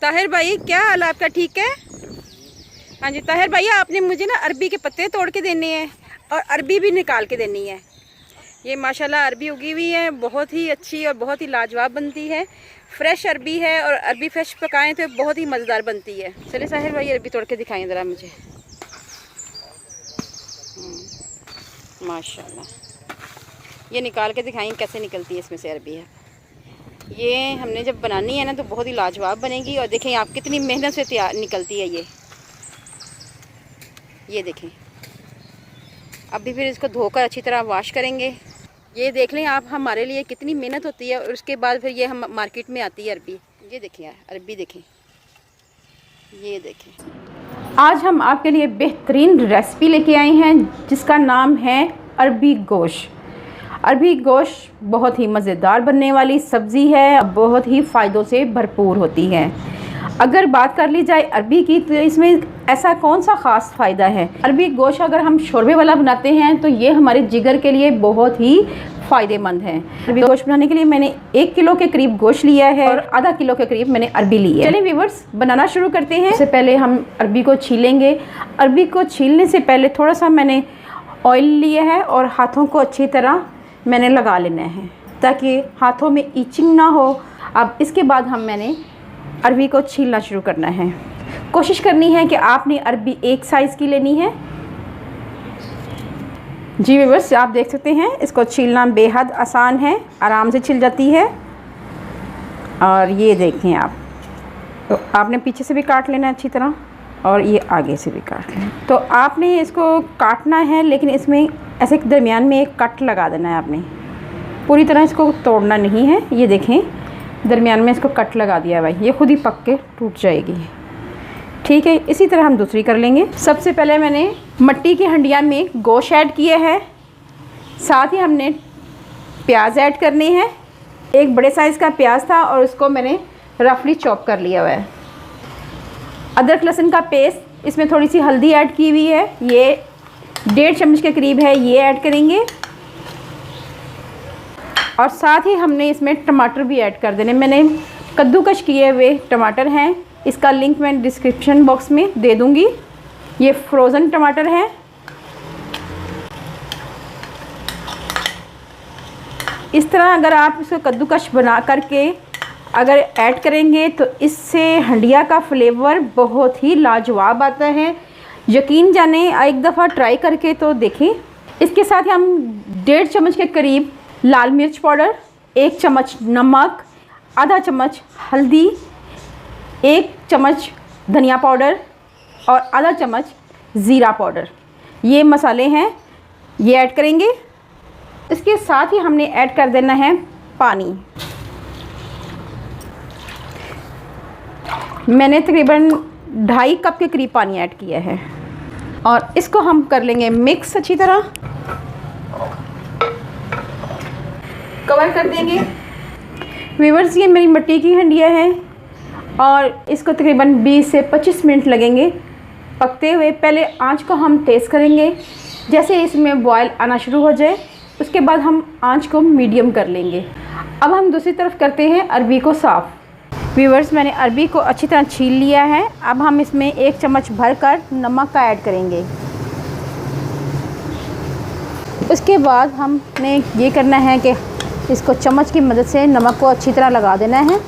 ताहिर भाई, क्या हाल है आपका? ठीक है। हाँ जी ताहिर भाई, आपने मुझे ना अरबी के पत्ते तोड़ के देने हैं और अरबी भी निकाल के देनी है। ये माशाल्लाह अरबी उगी हुई है, बहुत ही अच्छी और बहुत ही लाजवाब बनती है। फ्रेश अरबी है और अरबी फ्रेश पकाएं तो बहुत ही मज़ेदार बनती है। चलिए ताहिर भाई, अरबी तोड़ के दिखाएं ज़रा मुझे। माशाल्लाह, ये निकाल के दिखाएं कैसे निकलती है इसमें से अरबी है। ये हमने जब बनानी है ना तो बहुत ही लाजवाब बनेगी। और देखें आप कितनी मेहनत से तैयार निकलती है ये देखें। अभी फिर इसको धोकर अच्छी तरह वॉश करेंगे। ये देख लें आप, हमारे लिए कितनी मेहनत होती है और उसके बाद फिर ये हम मार्केट में आती है अरबी। ये देखें यार, अरबी देखें, ये देखें। आज हम आपके लिए बेहतरीन रेसिपी लेके आए हैं जिसका नाम है अरबी गोश्त। अरबी गोश्त बहुत ही मज़ेदार बनने वाली सब्ज़ी है, बहुत ही फ़ायदों से भरपूर होती है। अगर बात कर ली जाए अरबी की तो इसमें ऐसा कौन सा ख़ास फ़ायदा है। अरबी गोश्त अगर हम शोरबे वाला बनाते हैं तो ये हमारे जिगर के लिए बहुत ही फ़ायदेमंद है। अरबी गोश्त बनाने के लिए मैंने 1 किलो के करीब गोश्त लिया है और आधा किलो के करीब मैंने अरबी ली है। चलिए व्यूअर्स, बनाना शुरू करते हैं। इससे पहले हम अरबी को छीलेंगे। अरबी को छीलने से पहले थोड़ा सा मैंने ऑयल लिया है और हाथों को अच्छी तरह मैंने लगा लेना है ताकि हाथों में ईचिंग ना हो। अब इसके बाद मैंने अरबी को छीलना शुरू करना है। कोशिश करनी है कि आपने अरबी एक साइज़ की लेनी है। जी व्यूअर्स, आप देख सकते हैं इसको छीलना बेहद आसान है, आराम से छिल जाती है। और ये देखें आप, तो आपने पीछे से भी काट लेना है अच्छी तरह और ये आगे से भी काट लेना। तो आपने इसको काटना है लेकिन इसमें ऐसे दरमियान में एक कट लगा देना है आपने, पूरी तरह इसको तोड़ना नहीं है। ये देखें, दरमियान में इसको कट लगा दिया भाई, ये खुद ही पक के टूट जाएगी। ठीक है, इसी तरह हम दूसरी कर लेंगे। सबसे पहले मैंने मिट्टी की हंडिया में गोश्त ऐड किया है, साथ ही हमने प्याज ऐड करने हैं। एक बड़े साइज़ का प्याज था और उसको मैंने रफली चॉप कर लिया हुआ है। अदरक लहसुन का पेस्ट, इसमें थोड़ी सी हल्दी ऐड की हुई है, ये 1.5 चम्मच के करीब है, ये ऐड करेंगे। और साथ ही हमने इसमें टमाटर भी ऐड कर देने। मैंने कद्दूकश किए हुए टमाटर हैं, इसका लिंक मैं डिस्क्रिप्शन बॉक्स में दे दूंगी। ये फ्रोज़न टमाटर है। इस तरह अगर आप इसको कद्दूकश बना करके अगर ऐड करेंगे तो इससे हंडिया का फ्लेवर बहुत ही लाजवाब आता है। यकीन जाने, एक दफ़ा ट्राई करके तो देखें। इसके साथ ही हम 1.5 चम्मच के करीब लाल मिर्च पाउडर, 1 चम्मच नमक, आधा चम्मच हल्दी, 1 चम्मच धनिया पाउडर और आधा चम्मच ज़ीरा पाउडर, ये मसाले हैं, ये ऐड करेंगे। इसके साथ ही हमने ऐड कर देना है पानी। मैंने तकरीबन 2.5 कप के करीब पानी ऐड किया है और इसको हम कर लेंगे मिक्स अच्छी तरह, कवर कर देंगे। व्यूअर्स, ये मेरी मिट्टी की हंडिया है और इसको तकरीबन 20 से 25 मिनट लगेंगे पकते हुए। पहले आंच को हम तेज़ करेंगे, जैसे इसमें बॉयल आना शुरू हो जाए उसके बाद हम आंच को मीडियम कर लेंगे। अब हम दूसरी तरफ करते हैं अरबी को साफ़। व्यूअर्स, मैंने अरबी को अच्छी तरह छील लिया है। अब हम इसमें 1 चम्मच भरकर नमक का ऐड करेंगे। उसके बाद हमने ये करना है कि इसको चम्मच की मदद से नमक को अच्छी तरह लगा देना है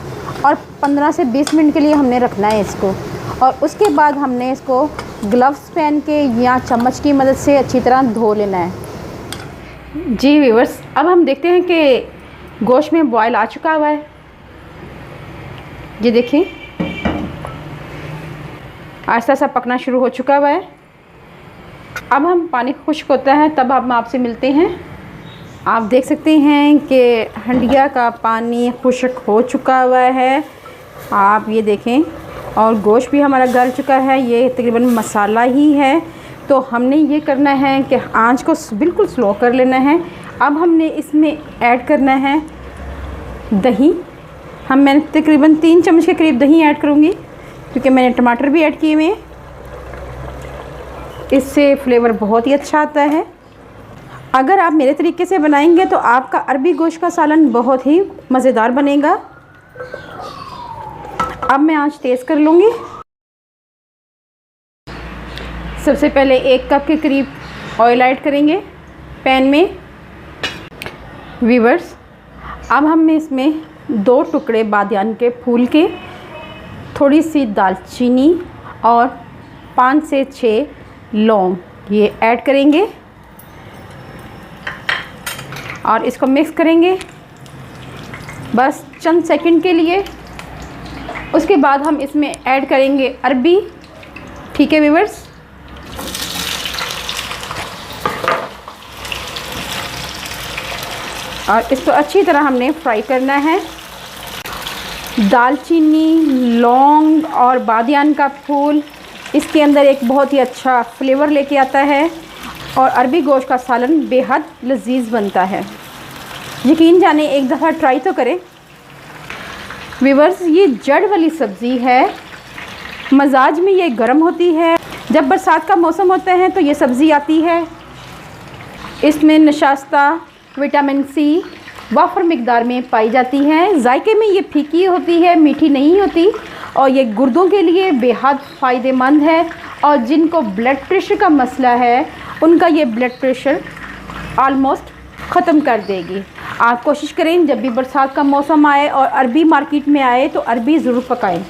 और 15 से 20 मिनट के लिए हमने रखना है इसको। और उसके बाद हमने इसको ग्लव्स पहन के या चम्मच की मदद से अच्छी तरह धो लेना है। जी व्यूअर्स, अब हम देखते हैं कि गोश्त में बॉयल आ चुका हुआ है। ये देखें, आहिस्ता सा पकना शुरू हो चुका हुआ है। अब हम पानी खुश्क होता है तब हम आपसे मिलते हैं। आप देख सकते हैं कि हंडिया का पानी खुश्क हो चुका हुआ है, आप ये देखें, और गोश्त भी हमारा गल चुका है। ये तकरीबन मसाला ही है, तो हमने ये करना है कि आंच को बिल्कुल स्लो कर लेना है। अब हमने इसमें ऐड करना है दही। मैंने तकरीबन 3 चम्मच के करीब दही ऐड करूँगी क्योंकि मैंने टमाटर भी ऐड किए हुए हैं, इससे फ्लेवर बहुत ही अच्छा आता है। अगर आप मेरे तरीके से बनाएंगे तो आपका अरबी गोश्त का सालन बहुत ही मज़ेदार बनेगा। अब मैं आंच तेज़ कर लूँगी। सबसे पहले 1 कप के करीब ऑयल ऐड करेंगे पैन में। व्यूअर्स, अब हम इसमें 2 टुकड़े बादियान के फूल के, थोड़ी सी दालचीनी और 5 से 6 लौंग ये ऐड करेंगे और इसको मिक्स करेंगे बस चंद सेकंड के लिए। उसके बाद हम इसमें ऐड करेंगे अरबी। ठीक है व्यूअर्स, और इसको अच्छी तरह हमने फ्राई करना है। दालचीनी, लौंग और बादियान का फूल इसके अंदर एक बहुत ही अच्छा फ्लेवर लेके आता है और अरबी गोश्त का सालन बेहद लजीज बनता है। यकीन जाने एक दफ़ा ट्राई तो करें। व्यूअर्स, ये जड़ वाली सब्ज़ी है, मजाज में ये गर्म होती है। जब बरसात का मौसम होता है तो ये सब्ज़ी आती है। इसमें नशास्ता, विटामिन सी वाफर मिकदार में पाई जाती है। जायके में ये फीकी होती है, मीठी नहीं होती और ये गुर्दों के लिए बेहद फ़ायदेमंद है। और जिनको ब्लड प्रेशर का मसला है उनका ये ब्लड प्रेशर आलमोस्ट ख़त्म कर देगी। आप कोशिश करें जब भी बरसात का मौसम आए और अरबी मार्केट में आए तो अरबी ज़रूर पकाएं।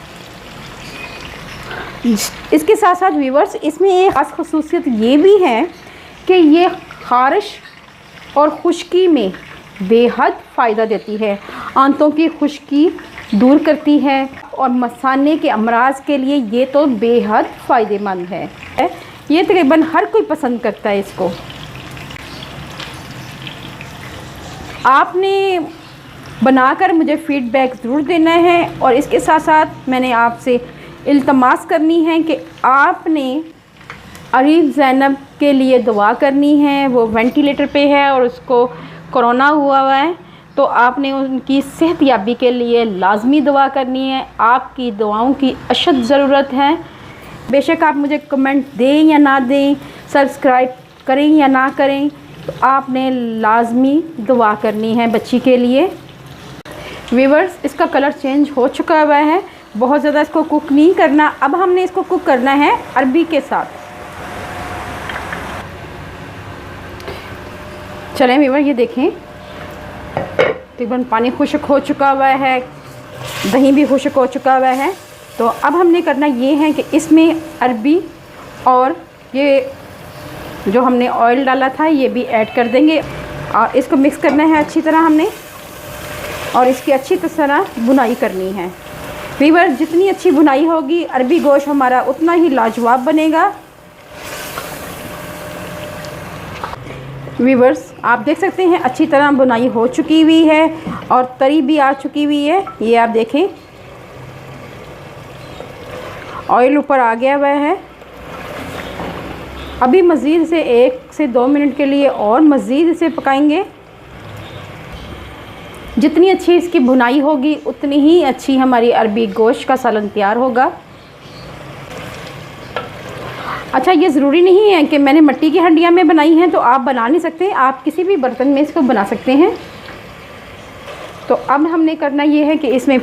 इसके साथ साथ व्यूअर्स, इसमें एक ख़ास ख़ुसूसियत ये भी है कि ये ख़ारिश और खुश्की में बेहद फ़ायदा देती है। आंतों की खुश्की दूर करती है और मसाने के अमराज के लिए ये तो बेहद फ़ायदेमंद है। ये तकरीबन हर कोई पसंद करता है इसको। आपने बनाकर मुझे फ़ीडबैक ज़रूर देना है और इसके साथ साथ मैंने आपसे इल्तमास करनी है कि आपने अरीफ ज़ैनब के लिए दुआ करनी है। वो वेंटिलेटर पे है और उसको कोरोना हुआ है, तो आपने उनकी सेहतयाबी के लिए लाजमी दुआ करनी है। आपकी दुआओं की अशद ज़रूरत है। बेशक आप मुझे कमेंट दें या ना दें, सब्सक्राइब करें या ना करें, तो आपने लाजमी दुआ करनी है बच्ची के लिए। व्यूअर्स, इसका कलर चेंज हो चुका हुआ है, बहुत ज़्यादा इसको कुक नहीं करना। अब हमने इसको कुक करना है अरबी के साथ। चलें व्यूअर, ये देखें तकरीबन पानी खुश्क हो चुका हुआ है, दही भी खुश्क हो चुका हुआ है। तो अब हमने करना ये है कि इसमें अरबी और ये जो हमने ऑयल डाला था ये भी ऐड कर देंगे और इसको मिक्स करना है अच्छी तरह हमने, और इसकी अच्छी तरह भुनाई करनी है। व्यूअर, जितनी अच्छी भुनाई होगी अरबी गोश्त हमारा उतना ही लाजवाब बनेगा। व्यूअर्स, आप देख सकते हैं अच्छी तरह बुनाई हो चुकी हुई है और तरी भी आ चुकी हुई है। ये आप देखें ऑयल ऊपर आ गया हुआ है। अभी मज़ीद से 1 से 2 मिनट के लिए और मज़ीद इसे पकाएंगे। जितनी अच्छी इसकी भुनाई होगी उतनी ही अच्छी हमारी अरबी गोश्त का सालन तैयार होगा। अच्छा, ये ज़रूरी नहीं है कि मैंने मिट्टी की हंडिया में बनाई है तो आप बना नहीं सकते, आप किसी भी बर्तन में इसको बना सकते हैं। तो अब हमने करना ये है कि इसमें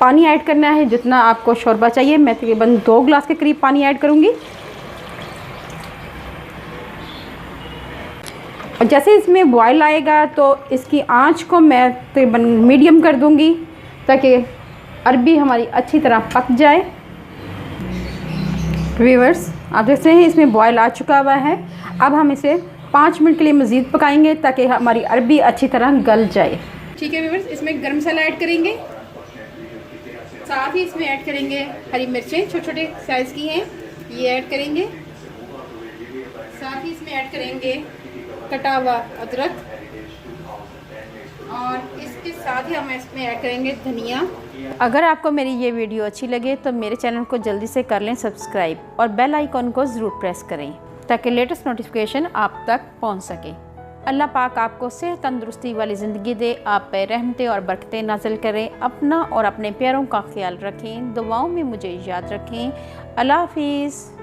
पानी ऐड करना है जितना आपको शोरबा चाहिए। मैं तकरीबन 2 गिलास के करीब पानी ऐड करूँगी। और जैसे इसमें बॉयल आएगा तो इसकी आंच को मैं तकरीबन मीडियम कर दूँगी ताकि अरबी हमारी अच्छी तरह पक जाए। व्यूअर्स, आप देखते हैं इसमें बॉयल आ चुका हुआ है। अब हम इसे 5 मिनट के लिए मज़ीद पकाएंगे ताकि हमारी अरबी अच्छी तरह गल जाए। ठीक है व्यूअर्स, इसमें गर्म मसाला ऐड करेंगे, साथ ही इसमें ऐड करेंगे हरी मिर्चें छोटे छोटे साइज़ की हैं, ये ऐड करेंगे। साथ ही इसमें ऐड करेंगे कटा हुआ अदरक और इसके साथ ही हम इसमें ऐड करेंगे धनिया। अगर आपको मेरी ये वीडियो अच्छी लगे तो मेरे चैनल को जल्दी से कर लें सब्सक्राइब और बेल आइकॉन को ज़रूर प्रेस करें ताकि लेटेस्ट नोटिफिकेशन आप तक पहुंच सके। अल्लाह पाक आपको सेहत तंदुरुस्ती वाली ज़िंदगी दे, आप पे रहमतें और बरकतें नाज़िल करें। अपना और अपने प्यारों का ख्याल रखें, दुआओं में मुझे याद रखें। अल्लाह हाफिज़।